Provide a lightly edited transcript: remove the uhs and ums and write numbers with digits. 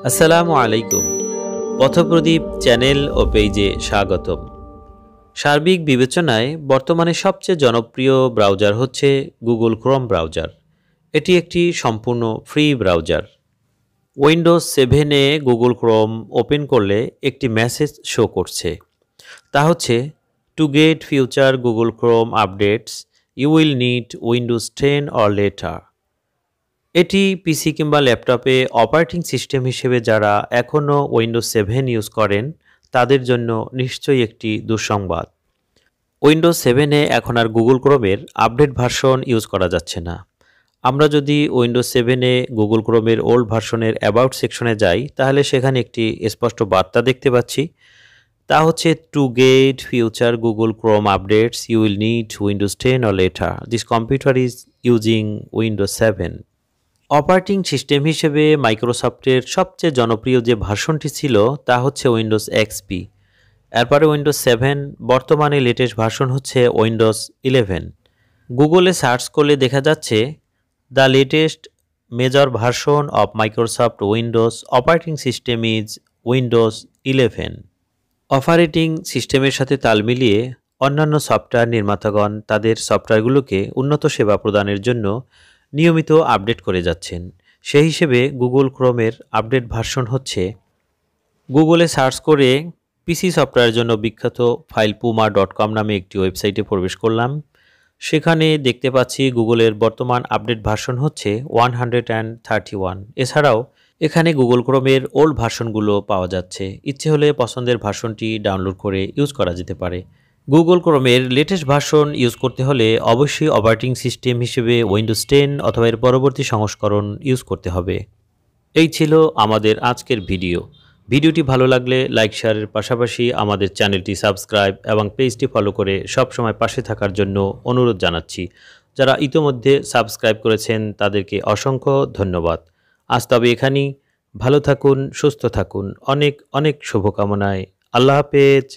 আসসালামু আলাইকুম। পথপ্রদীপ চ্যানেল ও পেজে স্বাগতম। সার্বিক বিবেচনায় বর্তমানে সবচেয়ে জনপ্রিয় ব্রাউজার হচ্ছে গুগল ক্রোম ব্রাউজার। এটি একটি সম্পূর্ণ ফ্রি ব্রাউজার। উইন্ডোজ 7-এ গুগল ক্রোম ওপেন করলে একটি মেসেজ শো করছে, তা হচ্ছে to get future Google Chrome updates you will need Windows 10 or later. এটি পিসি কিংবা ল্যাপটপে অপারেটিং সিস্টেম হিসেবে যারা এখনও উইন্ডোজ 7 ইউজ করেন তাদের জন্য নিশ্চয়ই একটি দুঃসংবাদ। উইন্ডোজ 7-এ এখন আর গুগল ক্রোমের আপডেট ভার্সন ইউজ করা যাচ্ছে না। আমরা যদি উইন্ডোজ 7-এ গুগল ক্রোমের ওল্ড ভার্সনের অ্যাবাউট সেকশনে যাই তাহলে সেখানে একটি স্পষ্ট বার্তা দেখতে পাচ্ছি, তা হচ্ছে to get future Google Chrome updates you will need Windows 10 or later, this computer is using Windows 7। Operating system হিসেবে মাইক্রোসফটের সবচেয়ে জনপ্রিয় যে ভার্সনটি ছিল তা হচ্ছে উইন্ডোজ এক্সপি। এরপরে উইন্ডোজ 7, বর্তমানে লেটেস্ট ভার্সন হচ্ছে উইন্ডোজ 11। গুগলে সার্চ করলে দেখা যাচ্ছে the latest major version of Microsoft Windows operating system is Windows 11। Operating সিস্টেমের সাথে তাল মিলিয়ে অন্যান্য সফটওয়্যার নির্মাতাগণ তাদের সফটওয়্যারগুলোকে উন্নত সেবা প্রদানের জন্য নিয়মিত আপডেট করে যাচ্ছেন। সেই হিসেবে গুগল ক্রোমের আপডেট ভার্সন হচ্ছে, গুগলে সার্চ করে পিসি সফটওয়্যারের জন্য বিখ্যাত ফাইলপুমা.com নামে একটি ওয়েবসাইটে প্রবেশ করলাম। সেখানে দেখতে পাচ্ছি গুগলের বর্তমান আপডেট ভার্সন হচ্ছে 131। এছাড়াও এখানে গুগল ক্রোমের ওল্ড ভার্সনগুলো পাওয়া যাচ্ছে। ইচ্ছে হলে পছন্দের ভার্সনটি ডাউনলোড করে ইউজ করা যেতে পারে। গুগল ক্রোমের লেটেস্ট ভার্সন ইউজ করতে হলে অবশ্যই অপারেটিং সিস্টেম হিসেবে উইন্ডোজ 10 অথবা এর পরবর্তী সংস্করণ ইউজ করতে হবে। এই ছিল আমাদের আজকের ভিডিও। ভিডিওটি ভালো লাগলে লাইক শেয়ারের পাশাপাশি আমাদের চ্যানেলটি সাবস্ক্রাইব এবং পেজটি ফলো করে সবসময় পাশে থাকার জন্য অনুরোধ জানাচ্ছি। যারা ইতোমধ্যে সাবস্ক্রাইব করেছেন তাদেরকে অসংখ্য ধন্যবাদ। আজ তবে এখানেই। ভালো থাকুন, সুস্থ থাকুন। অনেক অনেক শুভকামনায়। আল্লাহ হাফেজ।